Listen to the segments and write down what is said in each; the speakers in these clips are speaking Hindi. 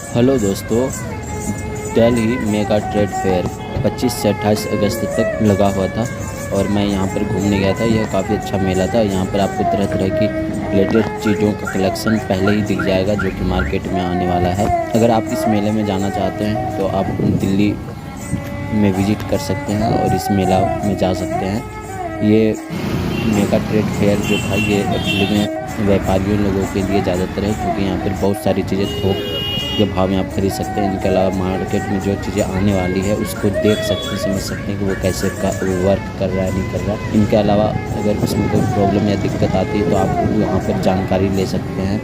हेलो दोस्तों, दिल्ली मेगा ट्रेड फेयर 25 से 28 अगस्त तक लगा हुआ था और मैं यहाँ पर घूमने गया था। यह काफ़ी अच्छा मेला था। यहाँ पर आपको तरह तरह की लेटेस्ट चीज़ों का कलेक्शन पहले ही दिख जाएगा जो कि मार्केट में आने वाला है। अगर आप इस मेले में जाना चाहते हैं तो आप दिल्ली में विज़िट कर सकते हैं और इस मेला में जा सकते हैं। ये मेगा ट्रेड फेयर जो था ये एक्चुअली में व्यापारियों लोगों के लिए ज़्यादातर है, क्योंकि यहाँ पर बहुत सारी चीज़ें थोक के भाव में आप खरीद सकते हैं। इनके अलावा मार्केट में जो चीज़ें आने वाली है उसको देख सकते हैं, समझ सकते हैं कि वो कैसे वर्क कर रहा है, नहीं कर रहा है। इनके अलावा अगर उसमें कोई प्रॉब्लम या दिक्कत आती है तो आप वहाँ पर जानकारी ले सकते हैं।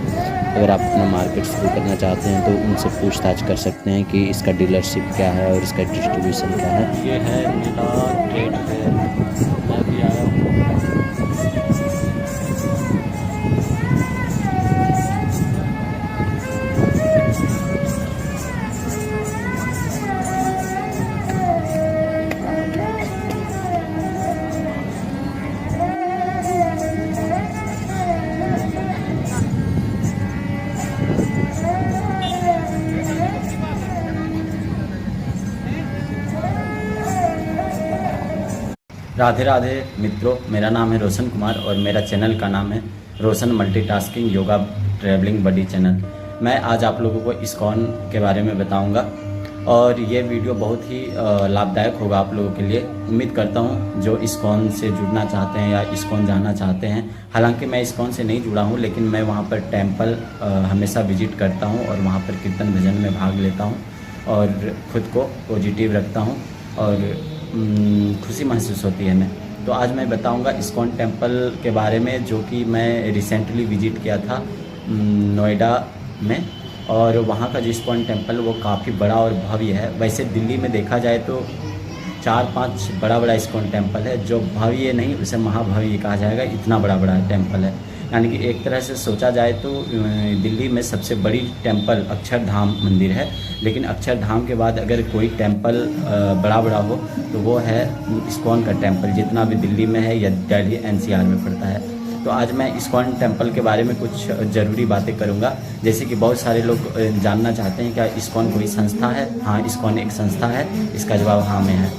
अगर आप अपना मार्केट शुरू करना चाहते हैं तो उनसे पूछताछ कर सकते हैं कि इसका डीलरशिप क्या है और इसका डिस्ट्रीब्यूशन क्या है। ये है मेगा ट्रेड फेयर, मैं भी आया हूँ। राधे राधे मित्रों, मेरा नाम है रोशन कुमार और मेरा चैनल का नाम है रोशन मल्टीटास्किंग योगा ट्रैवलिंग बडी चैनल। मैं आज आप लोगों को इस्कॉन के बारे में बताऊंगा और ये वीडियो बहुत ही लाभदायक होगा आप लोगों के लिए। उम्मीद करता हूं जो इस्कॉन से जुड़ना चाहते हैं या इस्कॉन जाना चाहते हैं। हालांकि मैं इस्कॉन से नहीं जुड़ा हूं, लेकिन मैं वहां पर टेम्पल हमेशा विजिट करता हूं और वहां पर कीर्तन भजन में भाग लेता हूं और ख़ुद को पॉजिटिव रखता हूं और खुशी महसूस होती है मैं। तो आज मैं बताऊंगा इस्कॉन टेम्पल के बारे में, जो कि मैं रिसेंटली विजिट किया था नोएडा में। और वहाँ का जो इस्कॉन टेम्पल वो काफ़ी बड़ा और भव्य है। वैसे दिल्ली में देखा जाए तो 4-5 बड़ा बड़ा इस्कॉन टेम्पल है, जो भव्य नहीं उसे महाभव्य कहा जाएगा, इतना बड़ा बड़ा टेम्पल है। यानी कि एक तरह से सोचा जाए तो दिल्ली में सबसे बड़ी टेम्पल अक्षरधाम मंदिर है। लेकिन अक्षरधाम के बाद अगर कोई टेम्पल बड़ा बड़ा हो तो वो है इस्कॉन का टेम्पल, जितना भी दिल्ली में है या दिल्ली NCR में पड़ता है। तो आज मैं इस्कॉन टेम्पल के बारे में कुछ ज़रूरी बातें करूंगा। जैसे कि बहुत सारे लोग जानना चाहते हैं क्या इस्कॉन कोई संस्था है। हाँ, इस्कॉन एक संस्था है, इसका जवाब हाँ में है।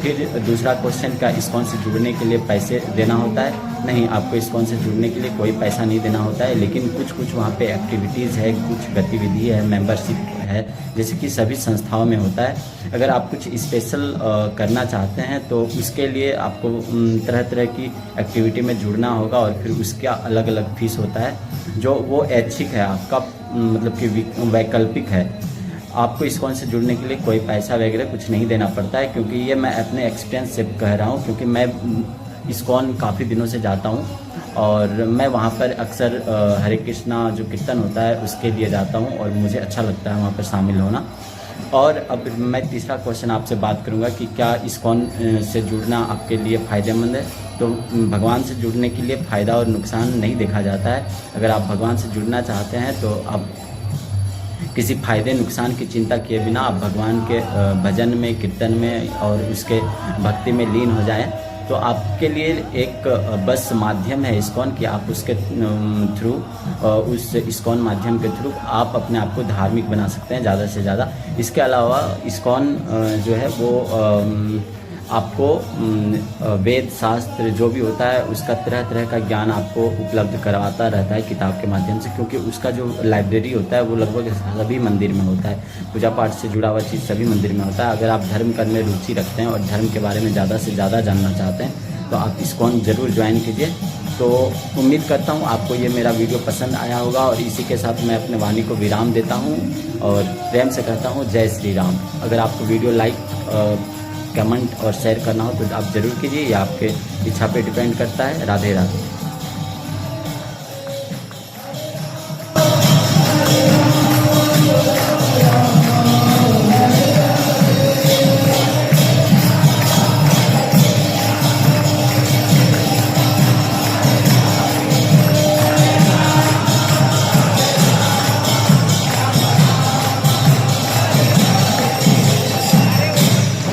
फिर दूसरा क्वेश्चन, क्या इस्कॉन से जुड़ने के लिए पैसे देना होता है? नहीं, आपको इस्कॉन से जुड़ने के लिए कोई पैसा नहीं देना होता है, लेकिन कुछ वहाँ पे एक्टिविटीज़ है, कुछ गतिविधि है, मेंबरशिप है, जैसे कि सभी संस्थाओं में होता है। अगर आप कुछ स्पेशल करना चाहते हैं तो उसके लिए आपको तरह तरह की एक्टिविटी में जुड़ना होगा और फिर उसका अलग अलग फीस होता है, जो वो ऐच्छिक है आपका, मतलब कि वैकल्पिक है। आपको इस्कॉन से जुड़ने के लिए कोई पैसा वगैरह कुछ नहीं देना पड़ता है, क्योंकि ये मैं अपने एक्सपीरियंस से कह रहा हूँ, क्योंकि मैं इस्कॉन काफ़ी दिनों से जाता हूँ और मैं वहाँ पर अक्सर हरे कृष्णा जो कीर्तन होता है उसके लिए जाता हूँ और मुझे अच्छा लगता है वहाँ पर शामिल होना। और अब मैं तीसरा क्वेश्चन आपसे बात करूँगा कि क्या इस्कॉन से जुड़ना आपके लिए फ़ायदेमंद है। तो भगवान से जुड़ने के लिए फ़ायदा और नुकसान नहीं देखा जाता है। अगर आप भगवान से जुड़ना चाहते हैं तो आप किसी फ़ायदे नुकसान की चिंता किए बिना आप भगवान के भजन में, कीर्तन में और उसके भक्ति में लीन हो जाएं, तो आपके लिए एक बस माध्यम है इस्कॉन कि आप उसके थ्रू, उस इस्कॉन माध्यम के थ्रू आप अपने आप को धार्मिक बना सकते हैं ज़्यादा से ज़्यादा। इसके अलावा इस्कॉन जो है वो आपको वेद शास्त्र जो भी होता है उसका तरह तरह का ज्ञान आपको उपलब्ध करवाता रहता है किताब के माध्यम से, क्योंकि उसका जो लाइब्रेरी होता है वो लगभग सभी मंदिर में होता है। पूजा पाठ से जुड़ा हुआ चीज़ सभी मंदिर में होता है। अगर आप धर्म करने में रुचि रखते हैं और धर्म के बारे में ज़्यादा से ज़्यादा जानना चाहते हैं तो आप इस्कॉन ज़रूर ज्वाइन कीजिए। तो उम्मीद करता हूँ आपको ये मेरा वीडियो पसंद आया होगा और इसी के साथ मैं अपने वाणी को विराम देता हूँ और प्रेम से कहता हूँ जय श्री राम। अगर आपको वीडियो लाइक, कमेंट और शेयर करना हो तो आप ज़रूर कीजिए, ये आपके इच्छा पे डिपेंड करता है। राधे राधे।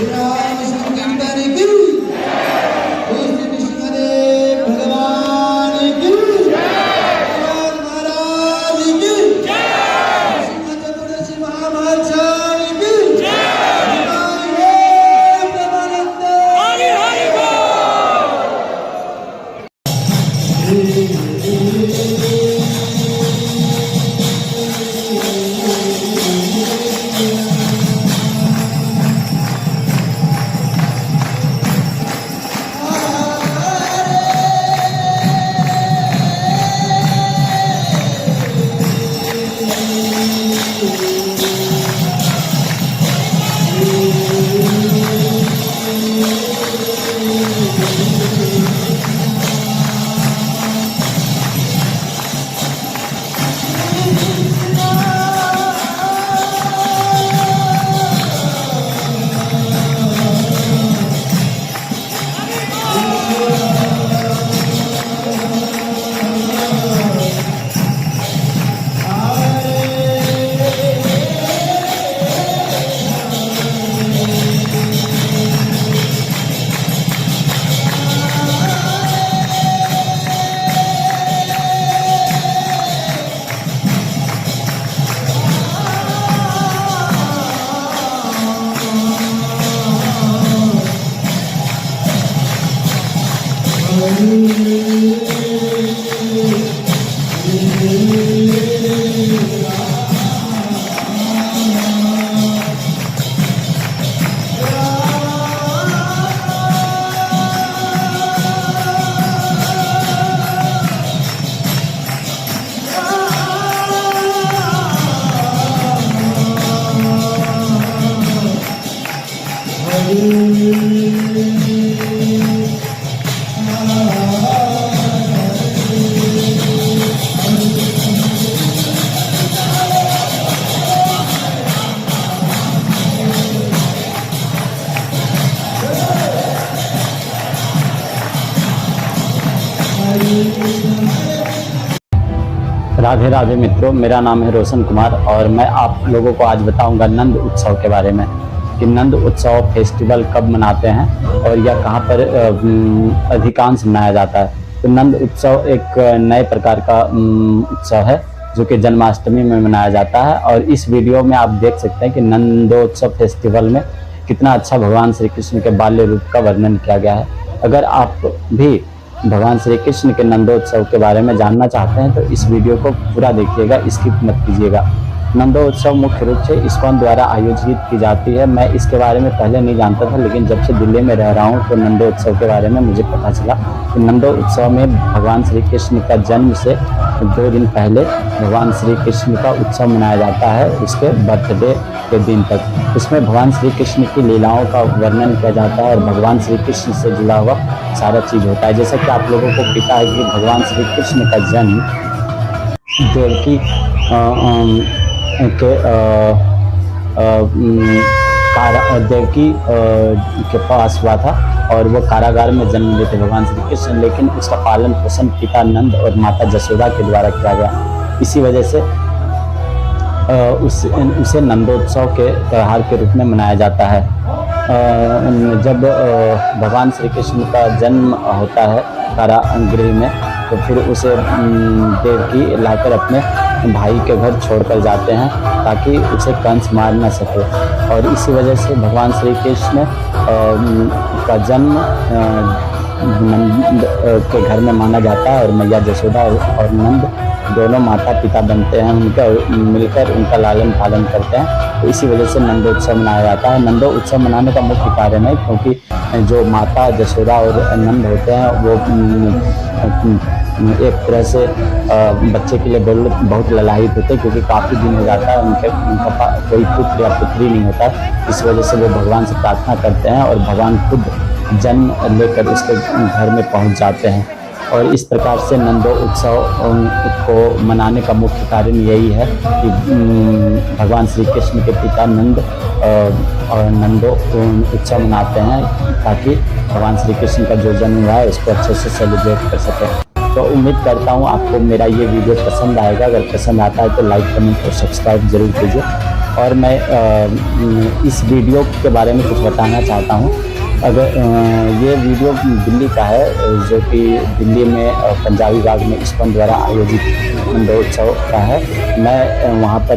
राम संकीर्तन की, श्री कृष्ण देव भगवान राधे राधे मित्रों, मेरा नाम है रोशन कुमार और मैं आप लोगों को आज बताऊंगा नंद उत्सव के बारे में कि नंद उत्सव फेस्टिवल कब मनाते हैं और यह कहां पर अधिकांश मनाया जाता है। तो नंद उत्सव एक नए प्रकार का उत्सव है जो कि जन्माष्टमी में मनाया जाता है। और इस वीडियो में आप देख सकते हैं कि नंदोत्सव फेस्टिवल में कितना अच्छा भगवान श्री कृष्ण के बाल्य रूप का वर्णन किया गया है। अगर आप भी भगवान श्री कृष्ण के नंदोत्सव के बारे में जानना चाहते हैं तो इस वीडियो को पूरा देखिएगा, स्किप मत कीजिएगा। नंदोत्सव मुख्य रूप से इस्कॉन द्वारा आयोजित की जाती है। मैं इसके बारे में पहले नहीं जानता था, लेकिन जब से दिल्ली में रह रहा हूँ तो नंदोत्सव के बारे में मुझे पता चला कि नंदोत्सव में भगवान श्री कृष्ण का जन्म से 2 दिन पहले भगवान श्री कृष्ण का उत्सव मनाया जाता है, उसके बर्थडे के दिन तक। इसमें भगवान श्री कृष्ण की लीलाओं का वर्णन किया जाता है और भगवान श्री कृष्ण से जुड़ा हुआ सारा चीज़ होता है। जैसा कि आप लोगों को पता है कि भगवान श्री कृष्ण का जन्म देवकी देवकी के पास हुआ था और वो कारागार में जन्म लेते भगवान श्री कृष्ण, लेकिन उसका पालन पोषण पिता नंद और माता जसोदा के द्वारा किया गया। इसी वजह से उसे नंदोत्सव के त्यौहार के रूप में मनाया जाता है। जब भगवान श्री कृष्ण का जन्म होता है कारागृह में तो फिर उसे देवकी लाकर अपने भाई के घर छोड़कर जाते हैं ताकि उसे कंस मार न सके। और इसी वजह से भगवान श्री कृष्ण का जन्म नंद के घर में माना जाता है और मैया जसोदा और नंद दोनों माता पिता बनते हैं, उनका मिलकर उनका लालन पालन करते हैं। तो इसी वजह से नंदोत्सव मनाया जाता है। नंदोत्सव मनाने का मुख्य कारण है क्योंकि जो माता जसोदा और नंद होते हैं वो एक तरह से बच्चे के लिए बहुत ललायित होते हैं, क्योंकि काफ़ी दिन हो जाता है उनका कोई पुत्र या पुत्री नहीं होता। इस वजह से वो भगवान से प्रार्थना करते हैं और भगवान खुद जन्म लेकर उसके घर में पहुंच जाते हैं। और इस प्रकार से नंदो उत्सव को मनाने का मुख्य कारण यही है कि भगवान श्री कृष्ण के पिता नंद और नंदो उत्सव मनाते हैं ताकि भगवान श्री कृष्ण का जो जन्म हुआ है उसको अच्छे से सेलिब्रेट कर सकें। तो उम्मीद करता हूँ आपको मेरा ये वीडियो पसंद आएगा। अगर पसंद आता है तो लाइक कमेंट और सब्सक्राइब जरूर कीजिए। और मैं इस वीडियो के बारे में कुछ बताना चाहता हूँ। अगर ये वीडियो दिल्ली का है जो कि दिल्ली में पंजाबी बाग में इस्कॉन द्वारा आयोजित नंदोत्सव का है। मैं वहाँ पर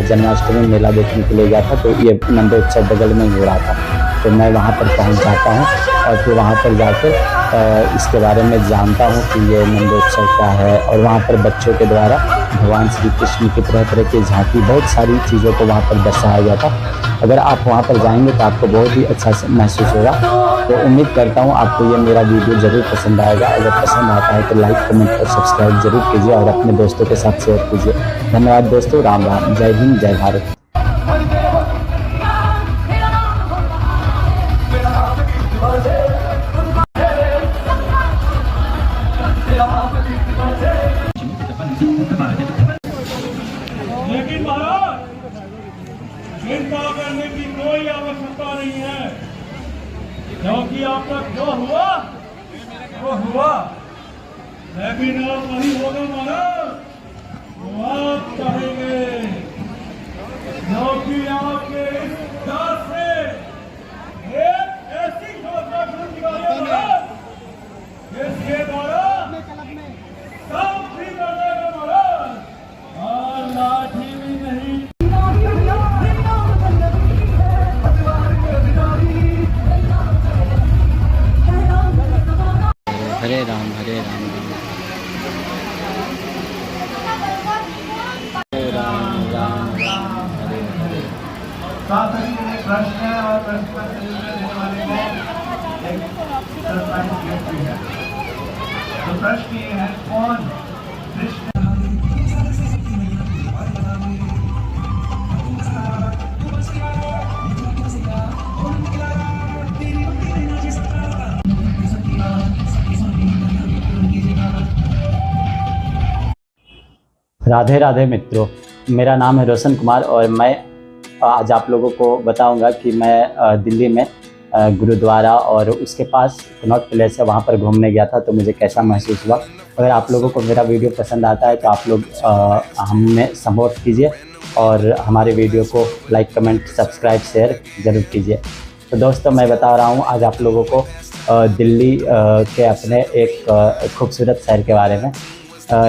जन्माष्टमी मेला देखने के लिए गया था, तो ये नंदोत्सव बगल में हो रहा था, तो मैं वहाँ पर पहुँच जाता हूँ और फिर वहाँ पर जाकर इसके बारे में जानता हूँ कि ये नंदोत्सव क्या है। और वहाँ पर बच्चों के द्वारा भगवान श्री कृष्ण की तरह तरह की झांकी, बहुत सारी चीज़ों को वहाँ पर दर्शाया गया था। अगर आप वहाँ पर जाएंगे तो आपको बहुत ही अच्छा महसूस होगा। तो उम्मीद करता हूँ आपको ये मेरा वीडियो ज़रूर पसंद आएगा। अगर पसंद आता है तो लाइक कमेंट और सब्सक्राइब जरूर कीजिए और अपने दोस्तों के साथ शेयर कीजिए। धन्यवाद दोस्तों। राम राम। जय हिंद, जय भारत। लेकिन महाराज चिंता करने की कोई आवश्यकता नहीं है, क्योंकि आप तक जो हुआ वो हुआ, लेकिन आप वही होगा महाराज वो आप कहेंगे, क्योंकि आपके इस दास से एक ऐसी घोषणा निकाली महाराज जिसके द्वारा सब ठीक हो जाएगा महाराज, और लाठी भी नहीं। हरे राम हरे राम हरे राम राम राम हरे हरे। प्रश्न है और प्रश्न का देने वाले को एक सरप्राइज गिफ्ट भी है। तो प्रश्न ये है, कौन कृष्ण राधे राधे मित्रों, मेरा नाम है रोशन कुमार और मैं आज आप लोगों को बताऊंगा कि मैं दिल्ली में गुरुद्वारा और उसके पास कनॉट प्लेस है, वहाँ पर घूमने गया था, तो मुझे कैसा महसूस हुआ। अगर आप लोगों को मेरा वीडियो पसंद आता है तो आप लोग हमें सपोर्ट कीजिए और हमारे वीडियो को लाइक, कमेंट, सब्सक्राइब, शेयर ज़रूर कीजिए। तो दोस्तों, मैं बता रहा हूँ आज आप लोगों को दिल्ली के अपने एक खूबसूरत शहर के बारे में।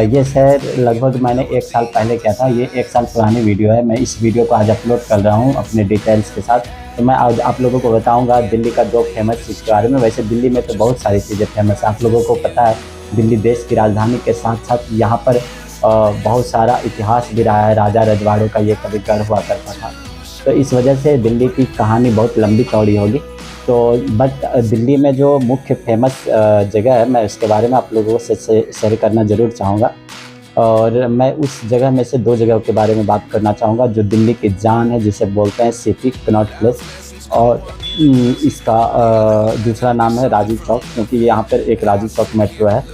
ये शहर लगभग मैंने 1 साल पहले किया था, ये 1 साल पुरानी वीडियो है। मैं इस वीडियो को आज अपलोड कर रहा हूँ अपने डिटेल्स के साथ। तो मैं आज आप लोगों को बताऊँगा दिल्ली का 2 फेमस चीज़ के बारे में। वैसे दिल्ली में तो बहुत सारी चीज़ें फेमस हैं, आप लोगों को पता है। दिल्ली देश की राजधानी के साथ साथ यहाँ पर बहुत सारा इतिहास भी रहा है, राजा रजवाड़ों का ये कभी गढ़ हुआ करता था। तो इस वजह से दिल्ली की कहानी बहुत लंबी चौड़ी होगी। तो बट दिल्ली में जो मुख्य फेमस जगह है, मैं उसके बारे में आप लोगों से शेयर करना ज़रूर चाहूँगा। और मैं उस जगह में से 2 जगहों के बारे में बात करना चाहूँगा जो दिल्ली की जान है, जिसे बोलते हैं सिटी, कनॉट प्लेस। और इसका दूसरा नाम है राजू चौक, क्योंकि यहाँ पर एक राजू चौक मेट्रो है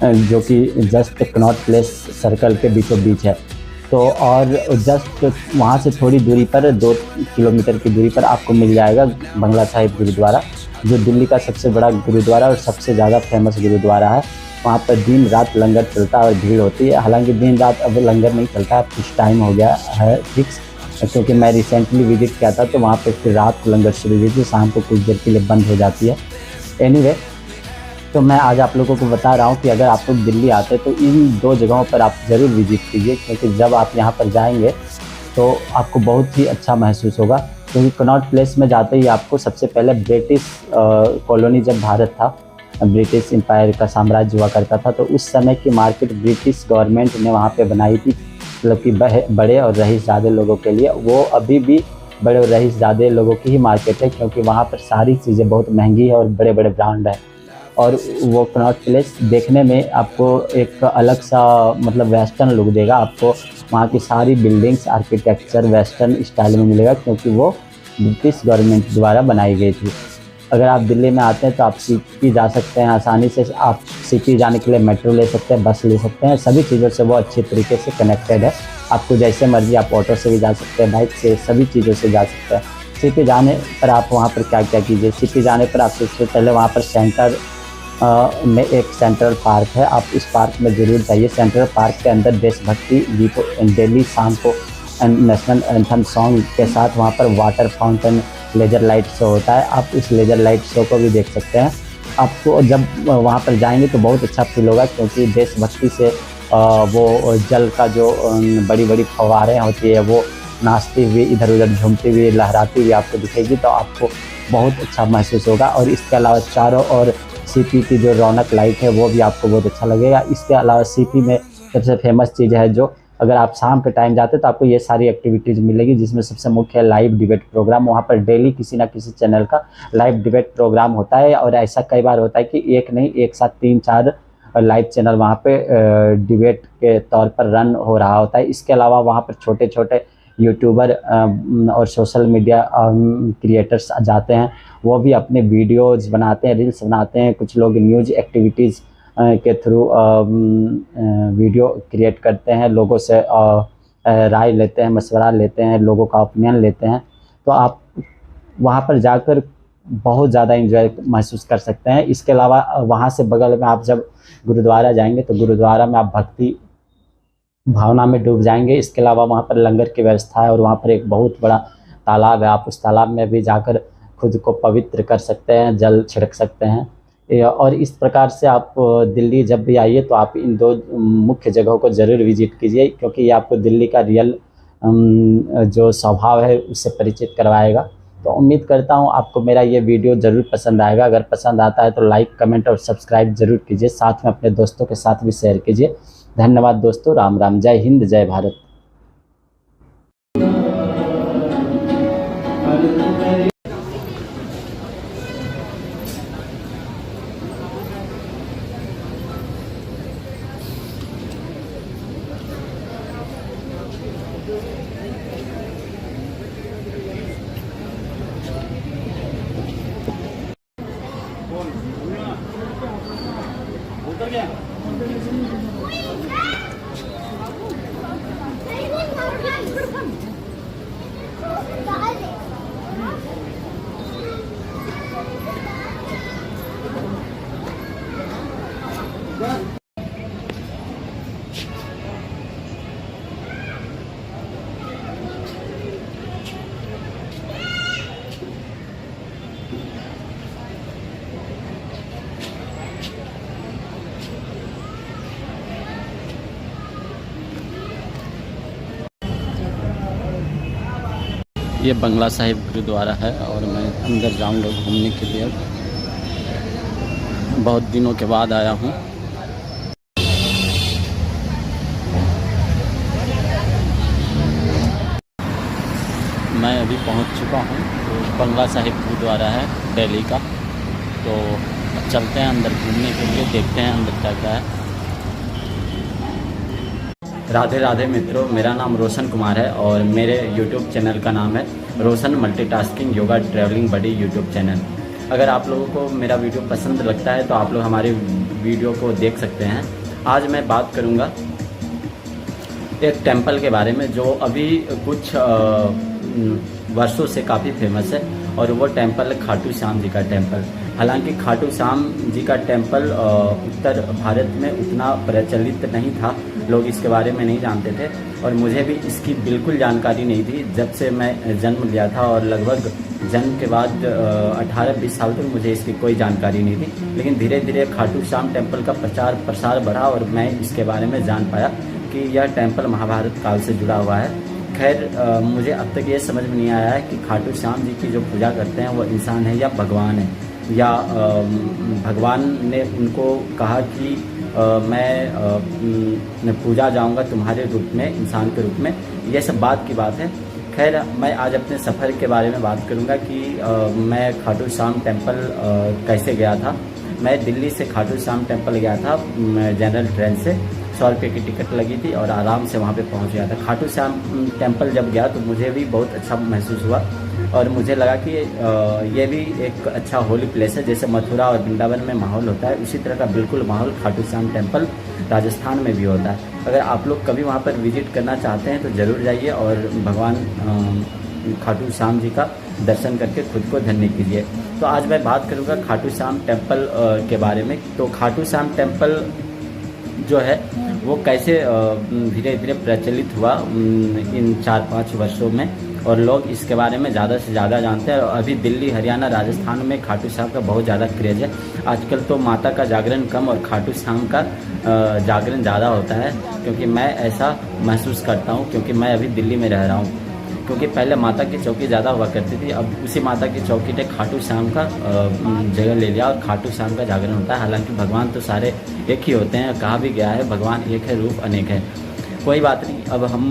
जो कि जस्ट कनॉट प्लेस सर्कल के बीचों बीच है। तो और जस्ट वहाँ से थोड़ी दूरी पर 2 किलोमीटर की दूरी पर आपको मिल जाएगा बंगला साहिब गुरुद्वारा, जो दिल्ली का सबसे बड़ा गुरुद्वारा और सबसे ज़्यादा फेमस गुरुद्वारा है। वहाँ पर दिन रात लंगर चलता है और भीड़ होती है। हालांकि दिन रात अब लंगर नहीं चलता है, कुछ टाइम हो गया है फिक्स, क्योंकि मैं रिसेंटली विजिट किया था तो वहाँ पर फिर रात को लंगर शुरू हुई थी, शाम को कुछ देर के लिए बंद हो जाती है। एनीवे, तो मैं आज आप लोगों को बता रहा हूँ कि अगर आप लोग दिल्ली आते तो इन 2 जगहों पर आप ज़रूर विज़िट कीजिए, क्योंकि जब आप यहाँ पर जाएंगे तो आपको बहुत ही अच्छा महसूस होगा। क्योंकि कनॉट प्लेस में जाते ही आपको सबसे पहले ब्रिटिश कॉलोनी, जब भारत था, ब्रिटिश एम्पायर का साम्राज्य हुआ करता था, तो उस समय की मार्केट ब्रिटिश गवर्नमेंट ने वहाँ पर बनाई थी, मतलब कि बड़े और रईसज़ादे लोगों के लिए। वो अभी भी बड़े और रईसज़ादे लोगों की ही मार्केट है, क्योंकि वहाँ पर सारी चीज़ें बहुत महंगी है और बड़े बड़े ब्रांड हैं। और वो कनॉट प्लेस देखने में आपको एक अलग सा मतलब वेस्टर्न लुक देगा। आपको वहाँ की सारी बिल्डिंग्स, आर्किटेक्चर वेस्टर्न स्टाइल में मिलेगा, क्योंकि वो ब्रिटिश गवर्नमेंट द्वारा बनाई गई थी। अगर आप दिल्ली में आते हैं तो आप सिटी जा सकते हैं आसानी से। आप सिटी जाने के लिए मेट्रो ले सकते हैं, बस ले सकते हैं, सभी चीज़ों से वो अच्छी तरीके से कनेक्टेड है। आपको जैसे मर्जी आप ऑटो से भी जा सकते हैं, बाइक से, सभी चीज़ों से जा सकते हैं। सिटी जाने पर आप वहाँ पर क्या क्या कीजिए, सिटी जाने पर आप सबसे पहले वहाँ पर सेंटर में एक सेंट्रल पार्क है, आप इस पार्क में ज़रूर जाइए। सेंट्रल पार्क के अंदर देशभक्ति गीतों, डेली शाम को नेशनल एंथम सॉन्ग के साथ वहाँ पर water fountain, laser light show होता है। आप इस लेज़र लाइट शो को भी देख सकते हैं। आपको जब वहाँ पर जाएंगे तो बहुत अच्छा फील होगा, क्योंकि देशभक्ति से वो जल का जो बड़ी बड़ी फव्वारें होती है वो नाचती हुई, इधर उधर झूमती हुई, लहराती हुई आपको दिखेगी, तो आपको बहुत अच्छा महसूस होगा। और इसके अलावा चारों ओर सीपी की जो रौनक लाइट है वो भी आपको बहुत अच्छा लगेगा। इसके अलावा सीपी में सबसे फेमस चीज़ है जो, अगर आप शाम के टाइम जाते तो आपको ये सारी एक्टिविटीज़ मिलेगी, जिसमें सबसे मुख्य है लाइव डिबेट प्रोग्राम। वहाँ पर डेली किसी ना किसी चैनल का लाइव डिबेट प्रोग्राम होता है, और ऐसा कई बार होता है कि एक नहीं, एक साथ 3-4 लाइव चैनल वहाँ पे डिबेट के तौर पर रन हो रहा होता है। इसके अलावा वहाँ पर छोटे छोटे यूट्यूबर और सोशल मीडिया क्रिएटर्स जाते हैं, वो भी अपने वीडियोज़ बनाते हैं, रील्स बनाते हैं। कुछ लोग न्यूज़ एक्टिविटीज़ के थ्रू वीडियो क्रिएट करते हैं, लोगों से राय लेते हैं, मशवरा लेते हैं, लोगों का ओपिनियन लेते हैं। तो आप वहाँ पर जाकर बहुत ज़्यादा एंजॉय महसूस कर सकते हैं। इसके अलावा वहाँ से बगल में आप जब गुरुद्वारा जाएंगे तो गुरुद्वारा में आप भक्ति भावना में डूब जाएंगे। इसके अलावा वहाँ पर लंगर की व्यवस्था है, और वहाँ पर एक बहुत बड़ा तालाब है। आप उस तालाब में भी जाकर खुद को पवित्र कर सकते हैं, जल छिड़क सकते हैं। और इस प्रकार से आप दिल्ली जब भी आइए तो आप इन 2 मुख्य जगहों को ज़रूर विजिट कीजिए, क्योंकि ये आपको दिल्ली का रियल जो स्वभाव है उससे परिचित करवाएगा। तो उम्मीद करता हूँ आपको मेरा ये वीडियो ज़रूर पसंद आएगा। अगर पसंद आता है तो लाइक, कमेंट और सब्सक्राइब ज़रूर कीजिए, साथ में अपने दोस्तों के साथ भी शेयर कीजिए। धन्यवाद दोस्तों, राम राम, जय हिंद, जय भारत। उतर गया। ये बंगला साहिब गुरुद्वारा है और मैं अंदर जाऊंगा घूमने के लिए। बहुत दिनों के बाद आया हूँ। मैं अभी पहुँच चुका हूँ। तो बंगला साहिब गुरुद्वारा है दिल्ली का। तो चलते हैं अंदर घूमने के लिए, देखते हैं अंदर क्या क्या है। राधे राधे मित्रों, मेरा नाम रोशन कुमार है और मेरे YouTube चैनल का नाम है रोशन मल्टीटास्किंग योगा ट्रैवलिंग बडी यूट्यूब चैनल। अगर आप लोगों को मेरा वीडियो पसंद लगता है तो आप लोग हमारे वीडियो को देख सकते हैं। आज मैं बात करूंगा एक टेंपल के बारे में जो अभी कुछ वर्षों से काफ़ी फेमस है और वो टेंपल है खाटू श्याम जी का टेंपल। हालांकि खाटू श्याम जी का टेंपल उत्तर भारत में उतना प्रचलित नहीं था, लोग इसके बारे में नहीं जानते थे और मुझे भी इसकी बिल्कुल जानकारी नहीं थी जब से मैं जन्म लिया था। और लगभग जन्म के बाद 18-20 साल तक मुझे इसकी कोई जानकारी नहीं थी। लेकिन धीरे धीरे खाटू श्याम टेंपल का प्रचार प्रसार बढ़ा और मैं इसके बारे में जान पाया कि यह टेंपल महाभारत काल से जुड़ा हुआ है। खैर मुझे अब तक ये समझ में नहीं आया है कि खाटू श्याम जी की जो पूजा करते हैं वो इंसान है या भगवान है, या भगवान ने उनको कहा कि मैं पूजा जाऊंगा तुम्हारे रूप में, इंसान के रूप में। ये सब बात की बात है। खैर मैं आज अपने सफ़र के बारे में बात करूंगा कि मैं खाटू श्याम टेंपल कैसे गया था। मैं दिल्ली से खाटू श्याम टेंपल गया था जनरल ट्रेन से। 100 रुपये की टिकट लगी थी और आराम से वहाँ पे पहुँच गया था। खाटू श्याम टेंपल जब गया तो मुझे भी बहुत अच्छा महसूस हुआ और मुझे लगा कि ये भी एक अच्छा होली प्लेस है। जैसे मथुरा और वृंदावन में माहौल होता है उसी तरह का बिल्कुल माहौल खाटू श्याम टेंपल राजस्थान में भी होता है। अगर आप लोग कभी वहाँ पर विजिट करना चाहते हैं तो ज़रूर जाइए और भगवान खाटू श्याम जी का दर्शन करके खुद को धन्य कीजिए। तो आज मैं बात करूँगा खाटू श्याम टेंपल के बारे में। तो खाटू श्याम टेंपल जो है वो कैसे धीरे धीरे प्रचलित हुआ इन 4-5 वर्षों में और लोग इसके बारे में ज़्यादा से ज़्यादा जानते हैं। और अभी दिल्ली, हरियाणा, राजस्थान में खाटू श्याम का बहुत ज़्यादा क्रेज़ है। आजकल तो माता का जागरण कम और खाटू श्याम का जागरण ज़्यादा होता है, क्योंकि मैं ऐसा महसूस करता हूँ क्योंकि मैं अभी दिल्ली में रह रहा हूँ। क्योंकि पहले माता की चौकी ज़्यादा हुआ करती थी, अब उसी माता की चौकी ने खाटू श्याम का जगह ले लिया और खाटू श्याम का जागरण होता है। हालांकि भगवान तो सारे एक ही होते हैं, कहा भी गया है भगवान एक है रूप अनेक है। कोई बात नहीं, अब हम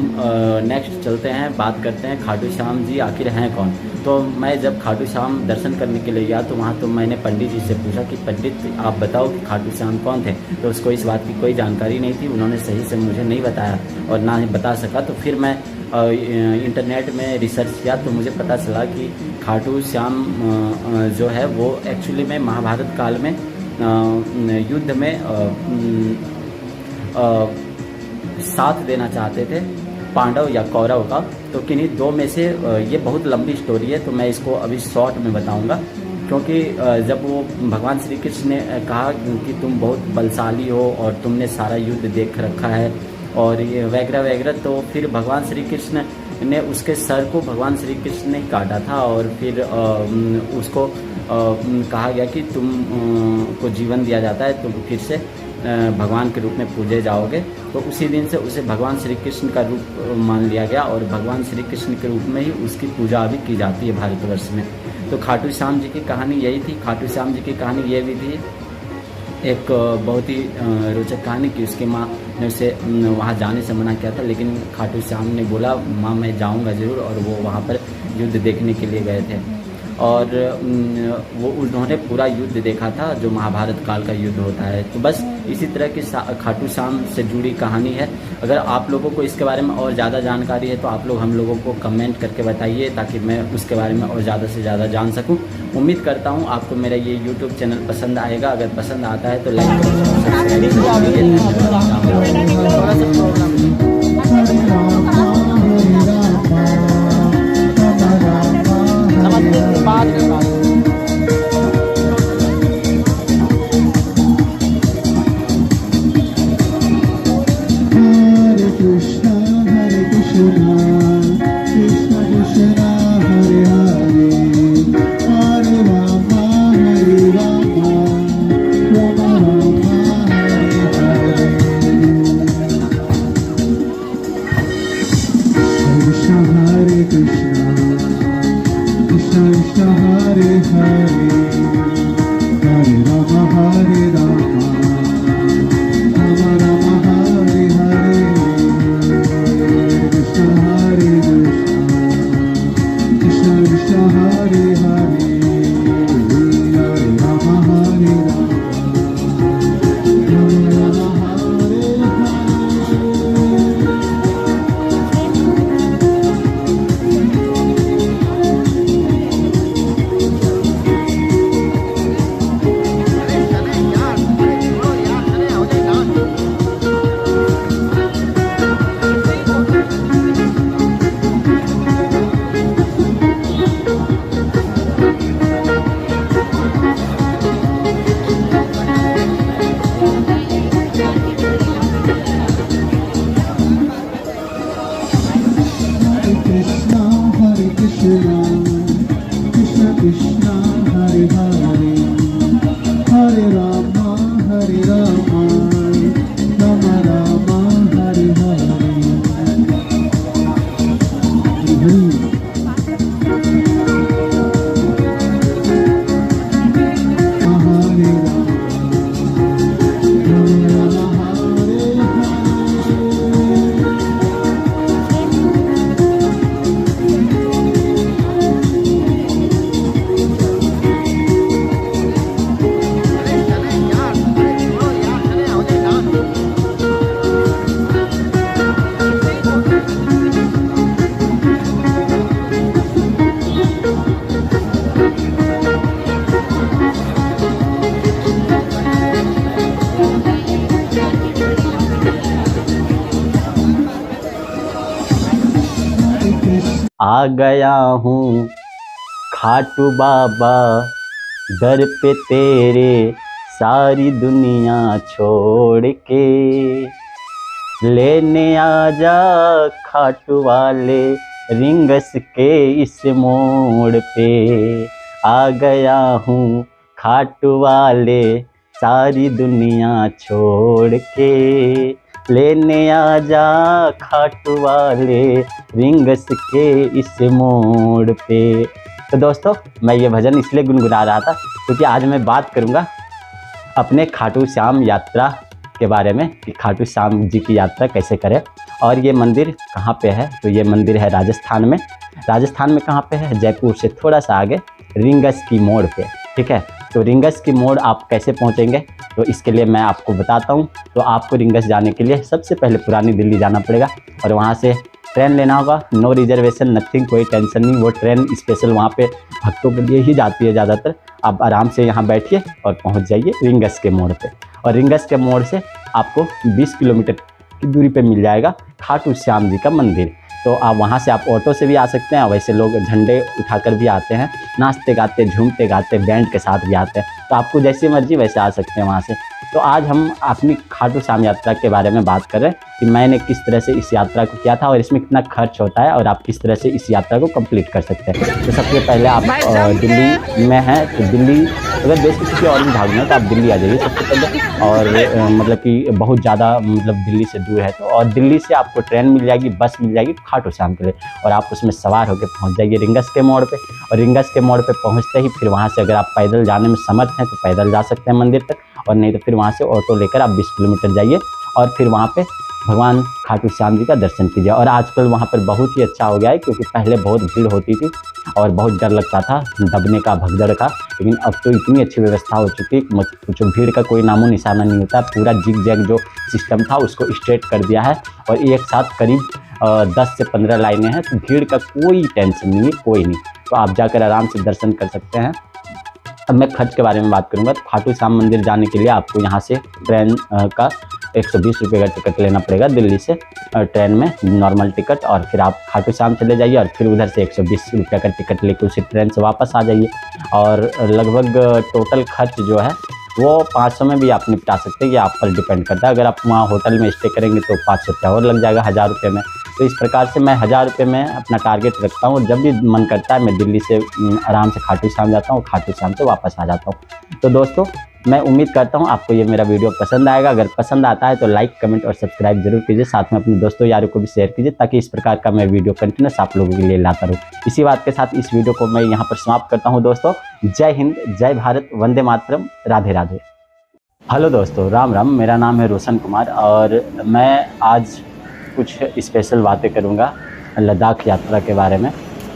नेक्स्ट चलते हैं, बात करते हैं खाटू श्याम जी आखिर हैं कौन। तो मैं जब खाटू श्याम दर्शन करने के लिए गया तो वहाँ तो मैंने पंडित जी से पूछा कि पंडित आप बताओ कि खाटू श्याम कौन थे। तो उसको इस बात की कोई जानकारी नहीं थी, उन्होंने सही से मुझे नहीं बताया और ना ही बता सका। तो फिर मैं इंटरनेट में रिसर्च किया तो मुझे पता चला कि खाटू श्याम जो है वो एक्चुअली में महाभारत काल में युद्ध में साथ देना चाहते थे पांडव या कौरव का। तो किन्हीं दो में से ये बहुत लंबी स्टोरी है तो मैं इसको अभी शॉर्ट में बताऊंगा। क्योंकि जब वो भगवान श्री कृष्ण ने कहा कि तुम बहुत बलशाली हो और तुमने सारा युद्ध देख रखा है और ये वगैरह वगैरह, तो फिर भगवान श्री कृष्ण ने उसके सर को भगवान श्री कृष्ण ने काटा था और फिर उसको कहा गया कि तुम को जीवन दिया जाता है, तुम फिर से भगवान के रूप में पूजे जाओगे। तो उसी दिन से उसे भगवान श्री कृष्ण का रूप मान लिया गया और भगवान श्री कृष्ण के रूप में ही उसकी पूजा अभी की जाती है भारतवर्ष में। तो खाटू श्याम जी की कहानी यही थी। खाटू श्याम जी की कहानी ये भी थी एक बहुत ही रोचक कहानी कि उसकी माँ ने उसे वहाँ जाने से मना किया था, लेकिन खाटू श्याम ने बोला माँ मैं जाऊँगा ज़रूर, और वो वहाँ पर युद्ध देखने के लिए गए थे और वो उन्होंने पूरा युद्ध देखा था जो महाभारत काल का युद्ध होता है। तो बस इसी तरह की खाटू श्याम से जुड़ी कहानी है। अगर आप लोगों को इसके बारे में और ज़्यादा जानकारी है तो आप लोग हम लोगों को कमेंट करके बताइए ताकि मैं उसके बारे में और ज़्यादा से ज़्यादा जान सकूं। उम्मीद करता हूं आपको मेरा ये YouTube चैनल पसंद आएगा। अगर पसंद आता है तो like Krishna Hare Hare Hare Rama Hare Rama आ गया हूँ खाटू बाबा दर पे तेरे, सारी दुनिया छोड़ के लेने आजा खाटू वाले रिंगस के इस मोड़ पे। आ गया हूँ खाटू वाले सारी दुनिया छोड़ के लेने आजा खाटू वाले रिंगस के इस मोड़ पे। तो दोस्तों मैं ये भजन इसलिए गुनगुना रहा था क्योंकि आज मैं बात करूँगा अपने खाटू श्याम यात्रा के बारे में कि खाटू श्याम जी की यात्रा कैसे करें। और ये मंदिर कहाँ पे है, तो ये मंदिर है राजस्थान में। राजस्थान में कहाँ पे है, जयपुर से थोड़ा सा आगे रिंगस की मोड़ पे, ठीक है। तो रिंगस की मोड़ आप कैसे पहुँचेंगे, तो इसके लिए मैं आपको बताता हूँ। तो आपको रिंगस जाने के लिए सबसे पहले पुरानी दिल्ली जाना पड़ेगा और वहाँ से ट्रेन लेना होगा। नो रिजर्वेशन नथिंग, कोई टेंशन नहीं, वो ट्रेन स्पेशल वहाँ पे भक्तों के लिए ही जाती है ज़्यादातर। आप आराम से यहाँ बैठिए और पहुँच जाइए रिंगस के मोड़ पे। और रिंगस के मोड़ से आपको 20 किलोमीटर की दूरी पे मिल जाएगा खाटू श्याम जी का मंदिर। तो आप वहाँ से आप ऑटो से भी आ सकते हैं, वैसे लोग झंडे उठाकर भी आते हैं, नाचते गाते झूमते गाते बैंड के साथ भी आते हैं। तो आपको जैसी मर्जी वैसे आ सकते हैं वहाँ से। तो आज हम अपनी खाटू श्याम यात्रा के बारे में बात कर रहे हैं कि मैंने किस तरह से इस यात्रा को किया था और इसमें कितना खर्च होता है और आप किस तरह से इस यात्रा को कंप्लीट कर सकते हैं। तो सबसे पहले आप दिल्ली में हैं तो दिल्ली, अगर देश के किसी और भी भाग में है तो आप दिल्ली आ जाइए सबसे पहले। और मतलब कि बहुत ज़्यादा मतलब दिल्ली से दूर है तो, और दिल्ली से आपको ट्रेन मिल जाएगी, बस मिल जाएगी खाटू श्याम के लिए, और आप उसमें सवार होकर पहुँच जाइए रिंगस के मोड़ पर। और रिंगस के मोड़ पर पहुँचते ही फिर वहाँ से अगर आप पैदल जाने में समर्थ हैं तो पैदल जा सकते हैं मंदिर तक, और नहीं तो फिर वहाँ से ऑटो लेकर आप 20 किलोमीटर जाइए और फिर वहाँ पे भगवान खाटू श्याम जी का दर्शन कीजिए। और आजकल वहाँ पर बहुत ही अच्छा हो गया है क्योंकि पहले बहुत भीड़ होती थी और बहुत डर लगता था दबने का, भगदड़ का, लेकिन अब तो इतनी अच्छी व्यवस्था हो चुकी है कि भीड़ का कोई नामो निशाना नहीं होता। पूरा जिग जैग जो सिस्टम था उसको स्ट्रेट कर दिया है और एक साथ करीब 10 से 15 लाइनें हैं, तो भीड़ का कोई टेंशन नहीं है, कोई नहीं। तो आप जाकर आराम से दर्शन कर सकते हैं। अब मैं खर्च के बारे में बात करूंगा। तो खाटू श्याम मंदिर जाने के लिए आपको यहाँ से ट्रेन का 120 रुपये का टिकट लेना पड़ेगा दिल्ली से, ट्रेन में नॉर्मल टिकट, और फिर आप खाटू श्याम चले जाइए और फिर उधर से 120 रुपये का टिकट लेकर उसी ट्रेन से वापस आ जाइए। और लगभग टोटल खर्च जो है वो 500 में भी आप निपटा सकते हैं, ये आप पर डिपेंड करता है। अगर आप वहाँ होटल में स्टे करेंगे तो 500 रुपया और लग जाएगा 1000 रुपये में। तो इस प्रकार से मैं 1000 रुपये में अपना टारगेट रखता हूँ और जब भी मन करता है मैं दिल्ली से आराम से खाटू श्याम जाता हूँ, खाटू श्याम से वापस आ जाता हूँ। तो दोस्तों मैं उम्मीद करता हूँ आपको ये मेरा वीडियो पसंद आएगा। अगर पसंद आता है तो लाइक, कमेंट और सब्सक्राइब जरूर कीजिए, साथ में अपने दोस्तों यारों को भी शेयर कीजिए ताकि इस प्रकार का मैं वीडियो कंटिन्यूस आप लोगों के लिए लाता रहूँ। इसी बात के साथ इस वीडियो को मैं यहाँ पर समाप्त करता हूँ दोस्तों। जय हिंद, जय भारत, वंदे मातरम, राधे राधे। हेलो दोस्तों, राम राम। मेरा नाम है रोशन कुमार और मैं आज कुछ स्पेशल बातें करूँगा लद्दाख यात्रा के बारे में।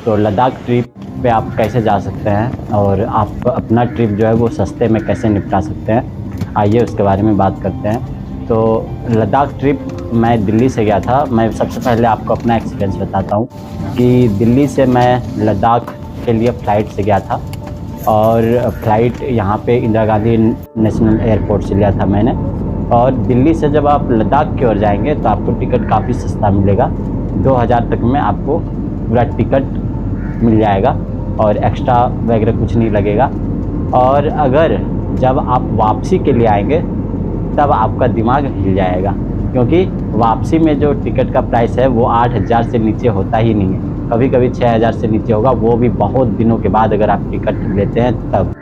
तो लद्दाख ट्रिप पे आप कैसे जा सकते हैं और आप अपना ट्रिप जो है वो सस्ते में कैसे निपटा सकते हैं, आइए उसके बारे में बात करते हैं। तो लद्दाख ट्रिप मैं दिल्ली से गया था। मैं सबसे पहले आपको अपना एक्सपीरियंस बताता हूँ कि दिल्ली से मैं लद्दाख के लिए फ़्लाइट से गया था और फ़्लाइट यहाँ पे इंदिरा गांधी नेशनल एयरपोर्ट से लिया था मैंने। और दिल्ली से जब आप लद्दाख की ओर जाएंगे तो आपको टिकट काफ़ी सस्ता मिलेगा, 2000 तक में आपको पूरा टिकट मिल जाएगा और एक्स्ट्रा वगैरह कुछ नहीं लगेगा। और अगर जब आप वापसी के लिए आएंगे तब आपका दिमाग हिल जाएगा, क्योंकि वापसी में जो टिकट का प्राइस है वो 8000 से नीचे होता ही नहीं है। कभी कभी 6000 से नीचे होगा, वो भी बहुत दिनों के बाद अगर आप टिकट लेते हैं तब।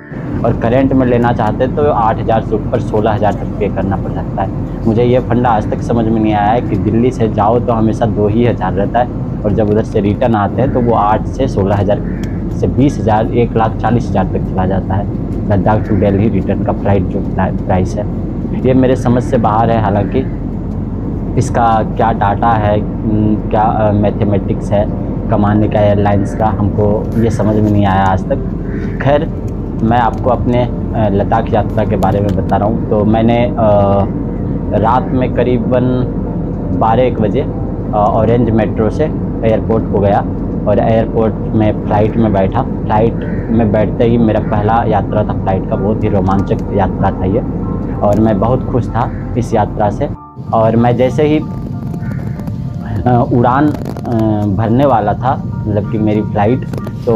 और करेंट में लेना चाहते हैं तो 8000 से ऊपर 16000 तक पे करना पड़ सकता है। मुझे ये फंडा आज तक समझ में नहीं आया है कि दिल्ली से जाओ तो हमेशा 2000 रहता है और जब उधर से रिटर्न आते हैं तो वो 8 से 16000 से 20000 1,40,000 तक चला जाता है लद्दाख टू दिल्ली रिटर्न का फ़्लाइट जो प्राइस है। ये मेरे समझ से बाहर है। हालांकि इसका क्या डाटा है, क्या मैथमेटिक्स है कमाने का एयरलाइंस का, हमको ये समझ में नहीं आया आज तक। खैर, मैं आपको अपने लद्दाख यात्रा के बारे में बता रहा हूँ। तो मैंने रात में करीबन 12-1 बजे ऑरेंज मेट्रो से एयरपोर्ट को गया और एयरपोर्ट में फ़्लाइट में बैठा। फ़्लाइट में बैठते ही मेरा पहला यात्रा था फ़्लाइट का, बहुत ही रोमांचक यात्रा था ये और मैं बहुत खुश था इस यात्रा से। और मैं जैसे ही उड़ान भरने वाला था, मतलब कि मेरी फ़्लाइट, तो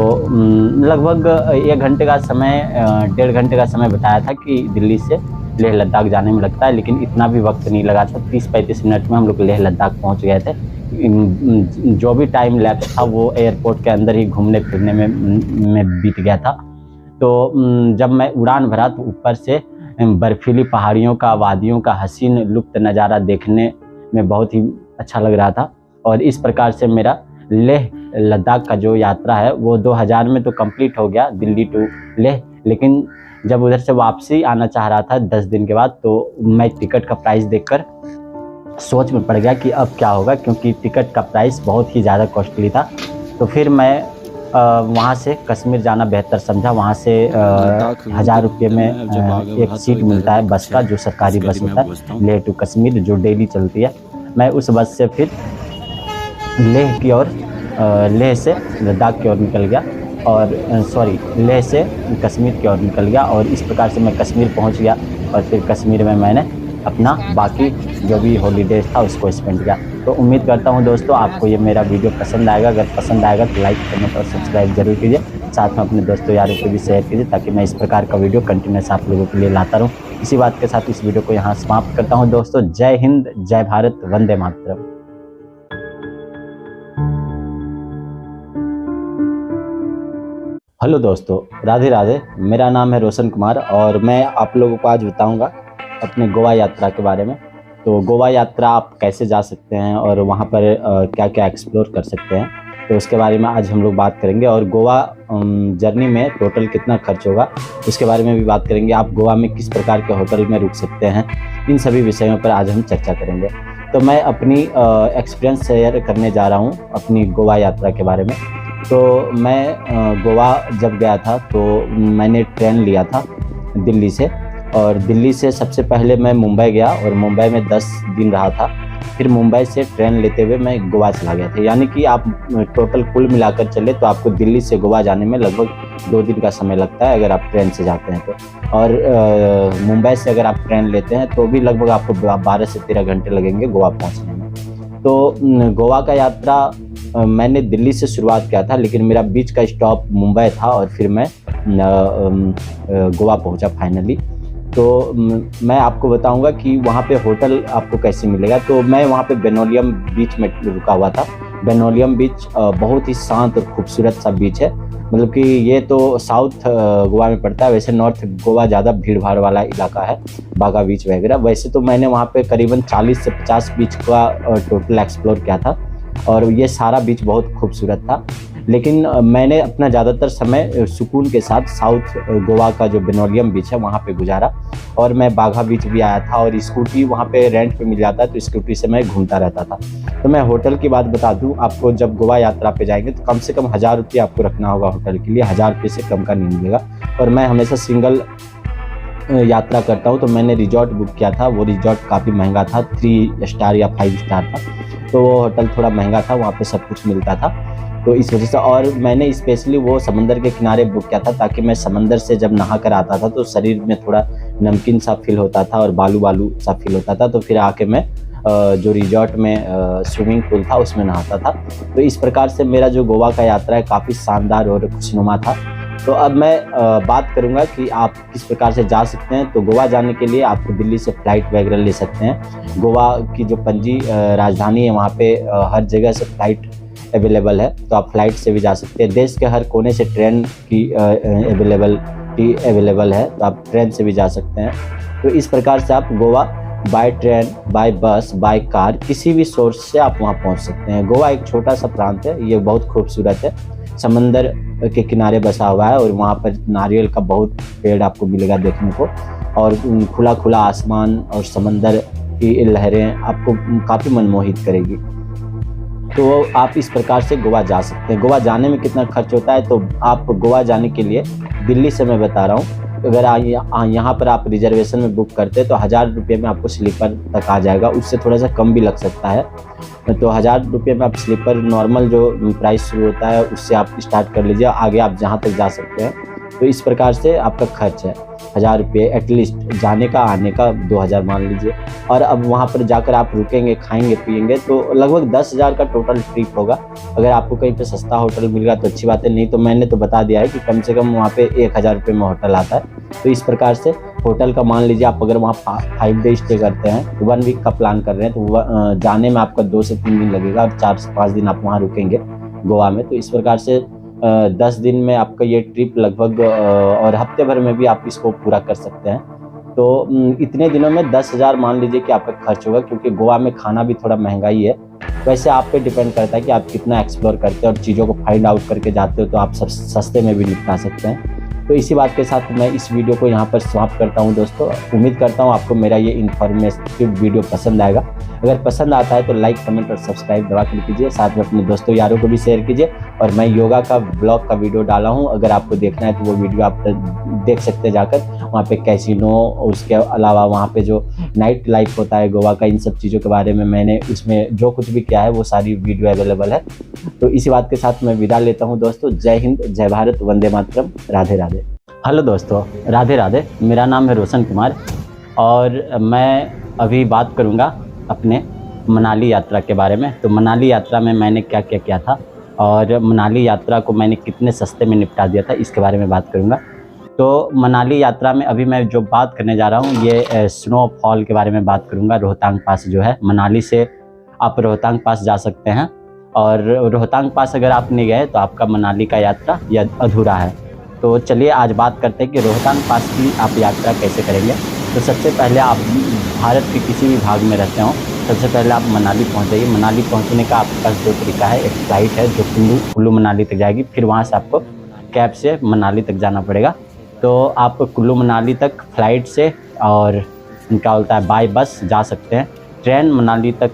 लगभग 1 घंटे का समय 1.5 घंटे का समय बताया था कि दिल्ली से लेह लद्दाख जाने में लगता है, लेकिन इतना भी वक्त नहीं लगा था। 30-35 मिनट में हम लोग लेह लद्दाख पहुंच गए थे। जो भी टाइम लैप्स था वो एयरपोर्ट के अंदर ही घूमने फिरने में बीत गया था। तो जब मैं उड़ान भरा तो ऊपर से बर्फीली पहाड़ियों का, वादियों का हसीन लुप्त नज़ारा देखने में बहुत ही अच्छा लग रहा था। और इस प्रकार से मेरा लेह लद्दाख का जो यात्रा है वो 2000 में तो कंप्लीट हो गया, दिल्ली टू लेह। लेकिन जब उधर से वापसी आना चाह रहा था 10 दिन के बाद, तो मैं टिकट का प्राइस देखकर सोच में पड़ गया कि अब क्या होगा, क्योंकि टिकट का प्राइस बहुत ही ज़्यादा कॉस्टली था। तो फिर मैं वहाँ से कश्मीर जाना बेहतर समझा। वहाँ से 1000 रुपये में एक सीट मिलता है बस का, जो सरकारी बस होता है लेह टू कश्मीर, जो डेली चलती है। मैं उस बस से फिर लेह की ओर, लेह से लद्दाख की ओर निकल गया और लेह से कश्मीर की ओर निकल गया और इस प्रकार से मैं कश्मीर पहुंच गया। और फिर कश्मीर में मैंने अपना बाकी जो भी हॉलीडेज था उसको स्पेंड किया। तो उम्मीद करता हूं दोस्तों आपको ये मेरा वीडियो पसंद आएगा। अगर पसंद आएगा तो लाइक, कमेंट और सब्सक्राइब जरूर कीजिए। साथ में अपने दोस्तों यारों को भी शेयर कीजिए ताकि मैं इस प्रकार का वीडियो कंटिन्यूस आप लोगों के लिए लाता रहूँ। इसी बात के साथ इस वीडियो को यहाँ समाप्त करता हूँ दोस्तों। जय हिंद, जय भारत, वंदे मातरम। हेलो दोस्तों, राधे राधे। मेरा नाम है रोशन कुमार और मैं आप लोगों को आज बताऊंगा अपने गोवा यात्रा के बारे में। तो गोवा यात्रा आप कैसे जा सकते हैं और वहां पर क्या क्या एक्सप्लोर कर सकते हैं, तो उसके बारे में आज हम लोग बात करेंगे। और गोवा जर्नी में टोटल कितना खर्च होगा उसके बारे में भी बात करेंगे। आप गोवा में किस प्रकार के होटल में रुक सकते हैं, इन सभी विषयों पर आज हम चर्चा करेंगे। तो मैं अपनी एक्सपीरियंस शेयर करने जा रहा हूँ अपनी गोवा यात्रा के बारे में। तो मैं गोवा जब गया था तो मैंने ट्रेन लिया था दिल्ली से, और दिल्ली से सबसे पहले मैं मुंबई गया और मुंबई में 10 दिन रहा था। फिर मुंबई से ट्रेन लेते हुए मैं गोवा चला गया था। यानी कि आप टोटल कुल मिलाकर चले तो आपको दिल्ली से गोवा जाने में लगभग 2 दिन का समय लगता है अगर आप ट्रेन से जाते हैं तो। और मुंबई से अगर आप ट्रेन लेते हैं तो भी लगभग आपको 12 से 13 घंटे लगेंगे गोवा पहुँचने में। तो गोवा का यात्रा मैंने दिल्ली से शुरुआत किया था, लेकिन मेरा बीच का स्टॉप मुंबई था और फिर मैं गोवा पहुंचा फाइनली। तो मैं आपको बताऊंगा कि वहाँ पे होटल आपको कैसे मिलेगा। तो मैं वहाँ पे बेनोलियम बीच में रुका हुआ था। बेनोलियम बीच बहुत ही शांत और खूबसूरत सा बीच है। मतलब कि ये तो साउथ गोवा में पड़ता है, वैसे नॉर्थ गोवा ज़्यादा भीड़ भाड़ वाला इलाका है, बागा बीच वगैरह। वैसे तो मैंने वहाँ पे करीबन 40 से 50 बीच का टोटल एक्सप्लोर किया था और ये सारा बीच बहुत खूबसूरत था। लेकिन मैंने अपना ज़्यादातर समय सुकून के साथ साउथ गोवा का जो बेनोलियम बीच है वहाँ पे गुजारा, और मैं बाघा बीच भी आया था, और स्कूटी वहाँ पे रेंट पे मिल जाता है तो स्कूटी से मैं घूमता रहता था। तो मैं होटल की बात बता दूँ आपको, जब गोवा यात्रा पे जाएंगे तो कम से कम 1000 रुपये आपको रखना होगा होटल के लिए, 1000 रुपये से कम का नहीं मिलेगा। और मैं हमेशा सिंगल यात्रा करता हूँ, तो मैंने रिजॉर्ट बुक किया था। वो रिजॉर्ट काफ़ी महंगा था, 3 स्टार या 5 स्टार था, तो वो होटल थोड़ा महंगा था, वहाँ पे सब कुछ मिलता था, तो इस वजह से। और मैंने स्पेशली वो समंदर के किनारे बुक किया था, ताकि मैं समंदर से जब नहा कर आता था तो शरीर में थोड़ा नमकीन सा फील होता था और बालू बालू सा फील होता था, तो फिर आके मैं जो रिजॉर्ट में स्विमिंग पूल था उसमें नहाता था। तो इस प्रकार से मेरा जो गोवा का यात्रा है काफ़ी शानदार और खुशनुमा था। तो अब मैं बात करूंगा कि आप किस प्रकार से जा सकते हैं। तो गोवा जाने के लिए आपको दिल्ली से फ़्लाइट वगैरह ले सकते हैं। गोवा की जो पणजी राजधानी है, वहाँ पे हर जगह से फ़्लाइट अवेलेबल है, तो आप फ्लाइट से भी जा सकते हैं। देश के हर कोने से ट्रेन की अवेलेबल है, तो आप ट्रेन से भी जा सकते हैं। तो इस प्रकार से आप गोवा बाय ट्रेन, बाय बस, बाय कार, किसी भी सोर्स से आप वहाँ पहुँच सकते हैं। गोवा एक छोटा सा प्रांत है, ये बहुत खूबसूरत है, समंदर के किनारे बसा हुआ है, और वहाँ पर नारियल का बहुत पेड़ आपको मिलेगा देखने को, और खुला खुला आसमान और समंदर की लहरें आपको काफ़ी मनमोहित करेगी। तो आप इस प्रकार से गोवा जा सकते हैं। गोवा जाने में कितना खर्च होता है, तो आप गोवा जाने के लिए दिल्ली से मैं बता रहा हूँ, अगर यहाँ पर आप रिजर्वेशन में बुक करते हैं तो 1000 रुपये में आपको स्लीपर तक आ जाएगा, उससे थोड़ा सा कम भी लग सकता है। तो 1000 रुपये में आप स्लीपर नॉर्मल जो प्राइस शुरू होता है उससे आप स्टार्ट कर लीजिए, आगे आप जहाँ तक जा सकते हैं। तो इस प्रकार से आपका खर्च है 1000 रुपये एटलीस्ट, जाने का आने का 2000 मान लीजिए। और अब वहाँ पर जाकर आप रुकेंगे, खाएंगे पिएंगे, तो लगभग 10,000 का टोटल ट्रिप होगा। अगर आपको कहीं पे सस्ता होटल मिल गया तो अच्छी बात है, नहीं तो मैंने तो बता दिया है कि कम से कम वहाँ पे 1000 रुपये में होटल आता है। तो इस प्रकार से होटल का मान लीजिए आप अगर वहाँ 5 डे स्टे करते हैं, 1 वीक का प्लान कर रहे हैं, तो जाने में आपका 2 से 3 दिन लगेगा और 4 से 5 दिन आप वहाँ रुकेंगे गोवा में। तो इस प्रकार से 10 दिन में आपका ये ट्रिप लगभग और हफ्ते भर में भी आप इसको पूरा कर सकते हैं। तो इतने दिनों में 10,000 मान लीजिए कि आपका खर्च होगा, क्योंकि गोवा में खाना भी थोड़ा महंगा ही है। वैसे आप पे डिपेंड करता है कि आप कितना एक्सप्लोर करते हैं और चीज़ों को फाइंड आउट करके जाते हो, तो आप सब सस्ते में भी निपटा सकते हैं। तो इसी बात के साथ मैं इस वीडियो को यहाँ पर समाप्त करता हूँ दोस्तों। उम्मीद करता हूँ आपको मेरा ये इन्फॉर्मेटिव वीडियो पसंद आएगा। अगर पसंद आता है तो लाइक, कमेंट और सब्सक्राइब दबा कर कीजिए, साथ में अपने दोस्तों यारों को भी शेयर कीजिए। और मैं योगा का ब्लॉग का वीडियो डाला हूँ, अगर आपको देखना है तो वो वीडियो आप देख सकते हैं जाकर। वहाँ पे कैसीनो, उसके अलावा वहाँ पे जो नाइट लाइफ होता है गोवा का, इन सब चीज़ों के बारे में मैंने उसमें जो कुछ भी किया है वो सारी वीडियो अवेलेबल है। तो इसी बात के साथ मैं विदा लेता हूँ दोस्तों। जय हिंद, जय भारत, वंदे मातरम, राधे राधे। हेलो दोस्तों, राधे राधे। मेरा नाम है रोशन कुमार, और मैं अभी बात करूँगा अपने मनाली यात्रा के बारे में। तो मनाली यात्रा में मैंने क्या क्या किया था, और मनाली यात्रा को मैंने कितने सस्ते में निपटा दिया था, इसके बारे में बात करूँगा। तो मनाली यात्रा में अभी मैं जो बात करने जा रहा हूँ, ये स्नोफॉल के बारे में बात करूँगा। रोहतांग पास जो है, मनाली से आप रोहतांग पास जा सकते हैं, और रोहतांग पास अगर आप नहीं गए तो आपका मनाली का यात्रा या अधूरा है। तो चलिए आज बात करते हैं कि रोहतांग पास की आप यात्रा कैसे करेंगे। तो सबसे पहले आप भारत के किसी भी भाग में रहते हो, सबसे पहले आप मनाली पहुँचेंगे। मनाली पहुँचने का आपके पास 2 तरीका है। एक फ़्लाइट है जो कुल्लू मनाली तक जाएगी, फिर वहाँ से आपको कैब से मनाली तक जाना पड़ेगा। तो आप कुल्लू मनाली तक फ़्लाइट से और क्या बोलता है बाय बस जा सकते हैं। ट्रेन मनाली तक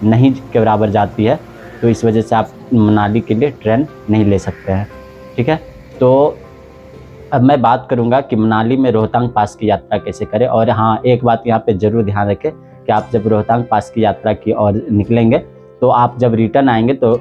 नहीं के बराबर जाती है, तो इस वजह से आप मनाली के लिए ट्रेन नहीं ले सकते हैं, ठीक है। तो अब मैं बात करूंगा कि मनाली में रोहतांग पास की यात्रा कैसे करें। और हाँ, एक बात यहाँ पे ज़रूर ध्यान रखें कि आप जब रोहतांग पास की यात्रा की ओर निकलेंगे तो आप जब रिटर्न आएंगे तो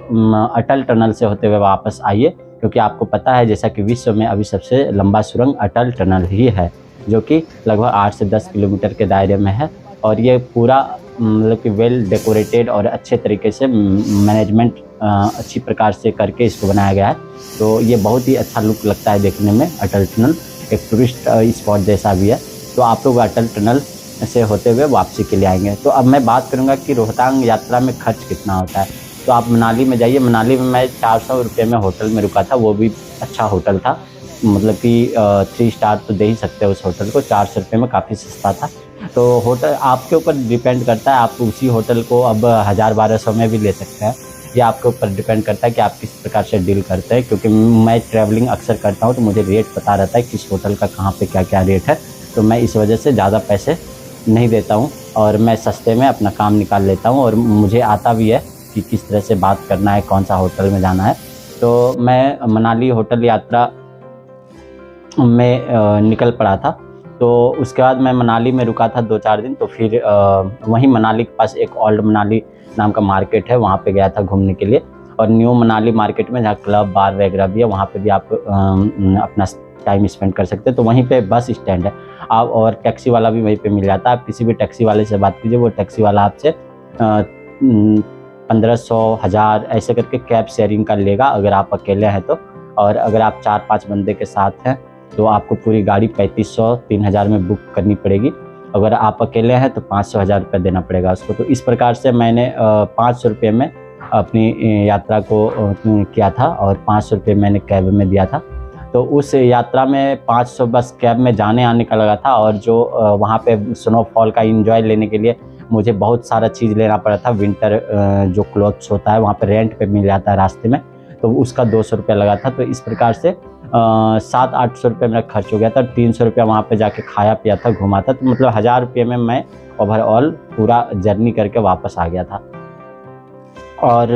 अटल टनल से होते हुए वापस आइए, क्योंकि आपको पता है जैसा कि विश्व में अभी सबसे लंबा सुरंग अटल टनल ही है, जो कि लगभग 8 से 10 किलोमीटर के दायरे में है। और ये पूरा मतलब कि वेल डेकोरेटेड और अच्छे तरीके से मैनेजमेंट अच्छी प्रकार से करके इसको बनाया गया है। तो ये बहुत ही अच्छा लुक लगता है देखने में। अटल टनल एक टूरिस्ट स्पॉट जैसा भी है। तो आप लोग अटल टनल से होते हुए वापसी के लिए आएंगे। तो अब मैं बात करूंगा कि रोहतांग यात्रा में खर्च कितना होता है। तो आप मनाली में जाइए। मनाली में मैं 400 रुपये में होटल में रुका था, वो भी अच्छा होटल था, मतलब कि 3 स्टार तो दे ही सकते हैं उस होटल को। 400 रुपये में काफ़ी सस्ता था। तो होटल आपके ऊपर डिपेंड करता है, आप उसी होटल को अब 1000-1200 में भी ले सकते हैं। ये आपके ऊपर डिपेंड करता है कि आप किस प्रकार से डील करते हैं, क्योंकि मैं ट्रैवलिंग अक्सर करता हूँ तो मुझे रेट पता रहता है किस होटल का कहाँ पे क्या क्या रेट है। तो मैं इस वजह से ज़्यादा पैसे नहीं देता हूँ और मैं सस्ते में अपना काम निकाल लेता हूँ और मुझे आता भी है कि किस तरह से बात करना है, कौन सा होटल में जाना है। तो मैं मनाली होटल यात्रा में निकल पड़ा था। तो उसके बाद मैं मनाली में रुका था 2-4 दिन। तो फिर वहीं मनाली के पास एक ओल्ड मनाली नाम का मार्केट है, वहाँ पे गया था घूमने के लिए। और न्यू मनाली मार्केट में जहाँ क्लब बार वगैरह भी है, वहाँ पे भी आप अपना टाइम स्पेंड कर सकते हैं। तो वहीं पे बस स्टैंड है आप, और टैक्सी वाला भी वहीं पे मिल जाता है। आप किसी भी टैक्सी वाले से बात कीजिए, वो टैक्सी वाला आपसे 1500, 1000 ऐसे करके कैब शेयरिंग कर लेगा अगर आप अकेले हैं तो। और अगर आप 4-5 बंदे के साथ हैं तो आपको पूरी गाड़ी 3500-3000 में बुक करनी पड़ेगी। अगर आप अकेले हैं तो 500-1000 रुपये देना पड़ेगा उसको। तो इस प्रकार से मैंने 500 रुपये में अपनी यात्रा को किया था और 500 रुपये मैंने कैब में दिया था। तो उस यात्रा में 500 बस कैब में जाने आने का लगा था। और जो वहाँ पे स्नोफॉल का एंजॉय लेने के लिए मुझे बहुत सारा चीज़ लेना पड़ा था। विंटर जो क्लॉथ्स होता है वहाँ पे रेंट पे मिल जाता है रास्ते में, तो उसका 200 रुपये लगा था। तो इस प्रकार से 700-800 रुपये मेरा खर्च हो गया था। 300 रुपया वहाँ पे जाके खाया पिया था, घुमा था। तो मतलब 1000 रुपये में मैं ओवरऑल पूरा जर्नी करके वापस आ गया था। और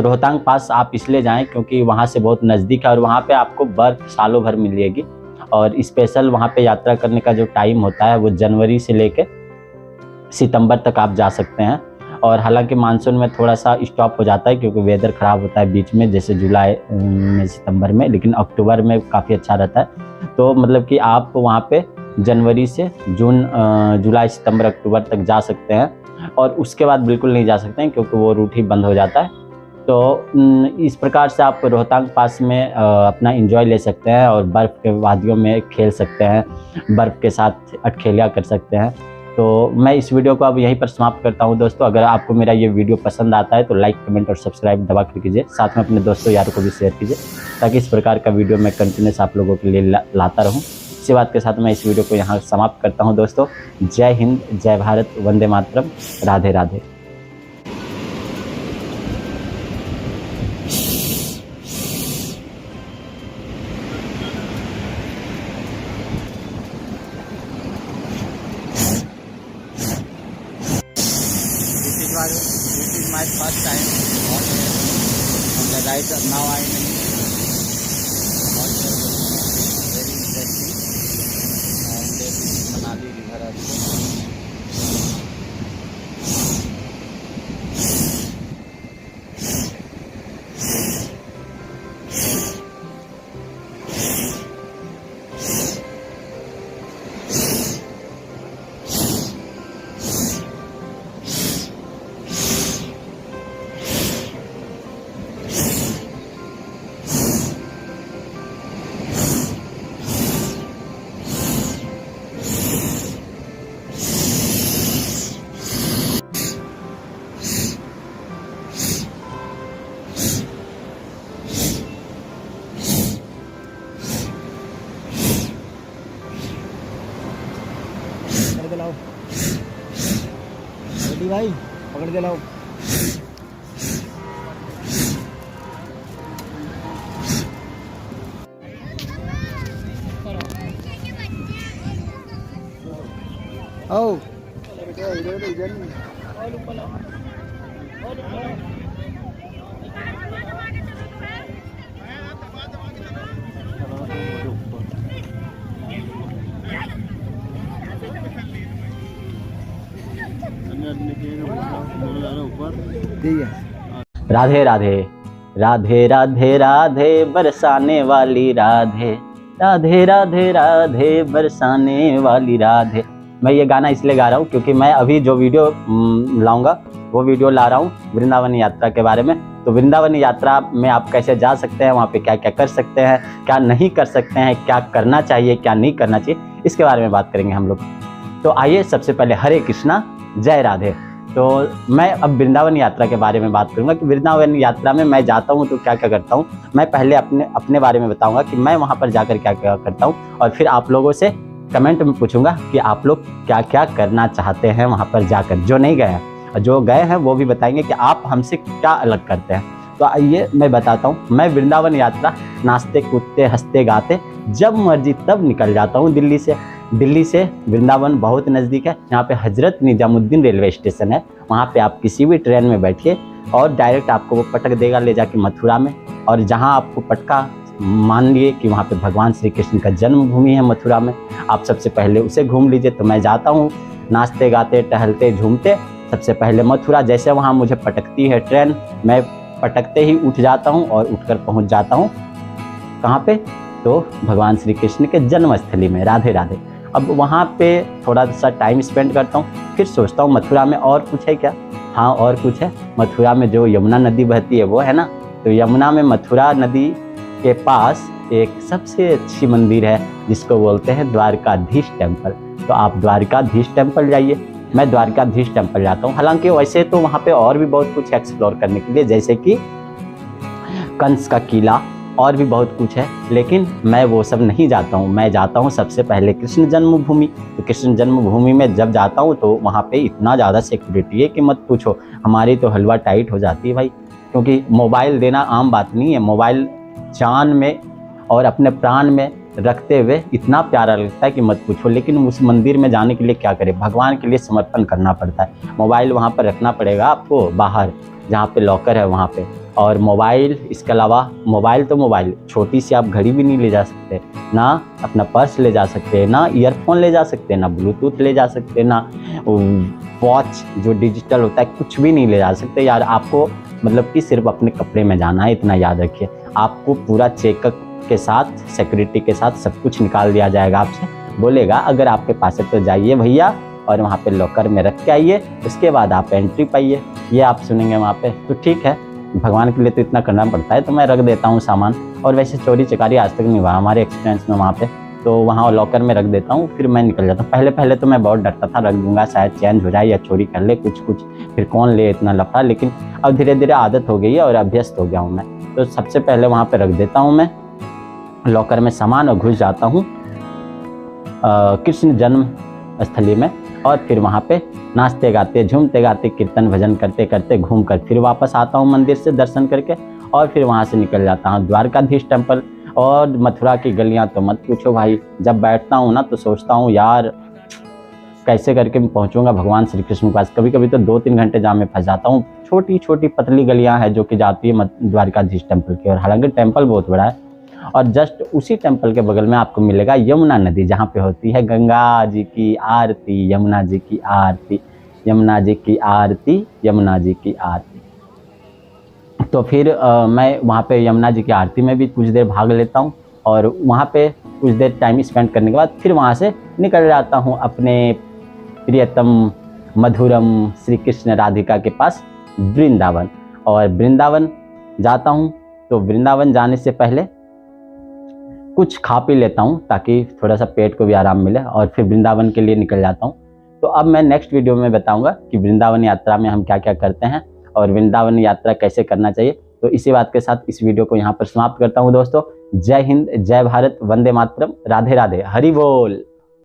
रोहतांग पास आप इसलिए जाएं क्योंकि वहाँ से बहुत नज़दीक है और वहाँ पे आपको बर्फ़ सालों भर मिलेगी। और स्पेशल वहाँ पे यात्रा करने का जो टाइम होता है वो जनवरी से लेके सितंबर तक आप जा सकते हैं। और हालांकि मानसून में थोड़ा सा स्टॉप हो जाता है क्योंकि वेदर ख़राब होता है बीच में, जैसे जुलाई में, सितंबर में, लेकिन अक्टूबर में काफ़ी अच्छा रहता है। तो मतलब कि आप वहाँ पे जनवरी से जून, जुलाई, सितंबर, अक्टूबर तक जा सकते हैं। और उसके बाद बिल्कुल नहीं जा सकते हैं क्योंकि वो रूट ही बंद हो जाता है। तो इस प्रकार से आप रोहतांग पास में अपना एंजॉय ले सकते हैं और बर्फ़ के वादियों में खेल सकते हैं, बर्फ़ के साथ अटखेलियाँ कर सकते हैं। तो मैं इस वीडियो को अब यहीं पर समाप्त करता हूं दोस्तों। अगर आपको मेरा ये वीडियो पसंद आता है तो लाइक, कमेंट और सब्सक्राइब दबा कर कीजिए। साथ में अपने दोस्तों यारों को भी शेयर कीजिए ताकि इस प्रकार का वीडियो मैं कंटिन्यूस आप लोगों के लिए लाता रहूं। इसी बात के साथ मैं इस वीडियो को यहाँ समाप्त करता हूँ दोस्तों। जय हिंद, जय Bharat, Vande Mataram, Radhe Radhe. This is my first time on the ride. Now I am in very interesting, and this is Manali river also. पकड़ के लाओ रेडी भाई, पकड़ के लाओ। आओ ठीक है। राधे राधे, राधे राधे राधे बरसाने वाली राधे, राधे राधे राधे बरसाने वाली राधे। मैं ये गाना इसलिए गा रहा हूँ क्योंकि मैं अभी जो वीडियो लाऊंगा वो वीडियो ला रहा हूँ वृंदावन यात्रा के बारे में। तो वृंदावन यात्रा में आप कैसे जा सकते हैं, वहाँ पे क्या क्या कर सकते हैं, क्या नहीं कर सकते हैं, क्या करना चाहिए, क्या नहीं करना चाहिए, इसके बारे में बात करेंगे हम लोग। तो आइए सबसे पहले हरे कृष्णा, जय राधे। तो मैं अब वृंदावन यात्रा के बारे में बात करूंगा कि वृंदावन यात्रा में मैं जाता हूं तो क्या क्या करता हूं। मैं पहले अपने बारे में बताऊंगा कि मैं वहां पर जाकर क्या क्या करता हूं, और फिर आप लोगों से कमेंट में पूछूंगा कि आप लोग क्या क्या करना चाहते हैं वहां पर जाकर, जो नहीं गए हैं। जो गए हैं वो भी बताएंगे कि आप हमसे क्या अलग करते हैं। तो आइए मैं बताता हूँ। मैं वृंदावन यात्रा नाचते कूदते हंसते गाते जब मर्जी तब निकल जाता हूँ दिल्ली से वृंदावन बहुत नज़दीक है। यहाँ पे हजरत निजामुद्दीन रेलवे स्टेशन है, वहाँ पे आप किसी भी ट्रेन में बैठिए और डायरेक्ट आपको वो पटक देगा ले जाके मथुरा में। और जहाँ आपको पटका, मान लिए कि वहाँ पे भगवान श्री कृष्ण का जन्मभूमि है मथुरा में, आप सबसे पहले उसे घूम लीजिए। तो मैं जाता हूँ नाचते गाते टहलते झूमते सबसे पहले मथुरा। जैसे वहाँ मुझे पटकती है ट्रेन, मैं पटकते ही उठ जाता हूँ और उठकर पहुँच जाता हूँ कहाँ पे, तो भगवान श्री कृष्ण के जन्मस्थली में, राधे राधे। अब वहाँ पे थोड़ा सा टाइम स्पेंड करता हूँ, फिर सोचता हूँ मथुरा में और कुछ है क्या। हाँ और कुछ है, मथुरा में जो यमुना नदी बहती है वो है ना, तो यमुना में मथुरा नदी के पास एक सबसे अच्छी मंदिर है जिसको बोलते हैं द्वारकाधीश टेम्पल। तो आप द्वारकाधीश टेम्पल जाइए। मैं द्वारकाधीश टेम्पल जाता हूँ। हालांकि वैसे तो वहाँ पे और भी बहुत कुछ एक्सप्लोर करने के लिए, जैसे कि कंस का किला और भी बहुत कुछ है, लेकिन मैं वो सब नहीं जाता हूँ। मैं जाता हूँ सबसे पहले कृष्ण जन्मभूमि। तो कृष्ण जन्मभूमि में जब जाता हूँ तो वहाँ पे इतना ज़्यादा सिक्योरिटी है कि मत पूछो। हमारी तो हलवा टाइट हो जाती है भाई, क्योंकि मोबाइल देना आम बात नहीं है। मोबाइल जान में और अपने प्राण में रखते हुए इतना प्यारा लगता है कि मत पूछो। लेकिन उस मंदिर में जाने के लिए क्या करें, भगवान के लिए समर्पण करना पड़ता है। मोबाइल वहाँ पर रखना पड़ेगा आपको बाहर, जहाँ पे लॉकर है वहाँ पे। और मोबाइल, इसके अलावा मोबाइल तो मोबाइल, छोटी सी आप घड़ी भी नहीं ले जा सकते, ना अपना पर्स ले जा सकते, ना ईयरफोन ले जा सकते, ना ब्लूटूथ ले जा सकते, ना वॉच जो डिजिटल होता है, कुछ भी नहीं ले जा सकते यार। आपको मतलब कि सिर्फ अपने कपड़े में जाना है, इतना याद रखिए। आपको पूरा चेकअप के साथ, सिक्योरिटी के साथ सब कुछ निकाल दिया जाएगा। आपसे बोलेगा अगर आपके पास है तो जाइए भैया और वहाँ पे लॉकर में रख के आइए, उसके बाद आप एंट्री पाइए, ये आप सुनेंगे वहाँ पे। तो ठीक है, भगवान के लिए तो इतना करना पड़ता है, तो मैं रख देता हूँ सामान। और वैसे चोरी चकारी आज तक नहीं हुआ हमारे एक्सपीरियंस में वहाँ पे, तो वहाँ लॉकर में रख देता हूँ, फिर मैं निकल जाता हूँ। पहले तो मैं बहुत डरता था, रख दूंगा शायद चेंज हो जाए या चोरी कर ले कुछ, फिर कौन ले इतना लफड़ा। लेकिन अब धीरे धीरे आदत हो गई है और अभ्यस्त हो गया हूँ मैं। तो सबसे पहले वहाँ पर रख देता हूँ मैं लॉकर में सामान और घुस जाता हूँ कृष्ण जन्म स्थली में। और फिर वहाँ पे नाचते गाते झूमते गाते कीर्तन भजन करते करते घूम कर फिर वापस आता हूँ मंदिर से दर्शन करके, और फिर वहाँ से निकल जाता हूँ द्वारकाधीश टेम्पल। और मथुरा की गलियाँ तो मत पूछो भाई, जब बैठता हूँ ना तो सोचता हूँ यार कैसे करके मैं पहुँचूँगा भगवान श्री कृष्ण के पास। कभी कभी तो 2-3 घंटे जाम में फंस जाता हूँ। छोटी छोटी पतली गलियाँ हैं जो कि जाती है द्वारकाधीश टेम्पल की ओर। हालांकि टेम्पल बहुत बड़ा है, और जस्ट उसी टेम्पल के बगल में आपको मिलेगा यमुना नदी, जहाँ पे होती है गंगा जी की आरती, यमुना जी की आरती, यमुना जी की आरती, यमुना जी की आरती। तो फिर मैं वहाँ पे यमुना जी की आरती में भी कुछ देर भाग लेता हूँ, और वहाँ पे कुछ देर टाइम स्पेंड करने के बाद फिर वहाँ से निकल जाता हूँ अपने प्रियतम मधुरम श्री कृष्ण राधिका के पास वृंदावन। और वृंदावन जाता हूँ तो वृंदावन जाने से पहले कुछ खा पी लेता हूँ ताकि थोड़ा सा पेट को भी आराम मिले, और फिर वृंदावन के लिए निकल जाता हूँ। तो अब मैं नेक्स्ट वीडियो में बताऊँगा कि वृंदावन यात्रा में हम क्या क्या करते हैं और वृंदावन यात्रा कैसे करना चाहिए। तो इसी बात के साथ इस वीडियो को यहाँ पर समाप्त करता हूँ दोस्तों। जय हिंद, जय भारत, वंदे मातरम, राधे राधे, हरि बोल।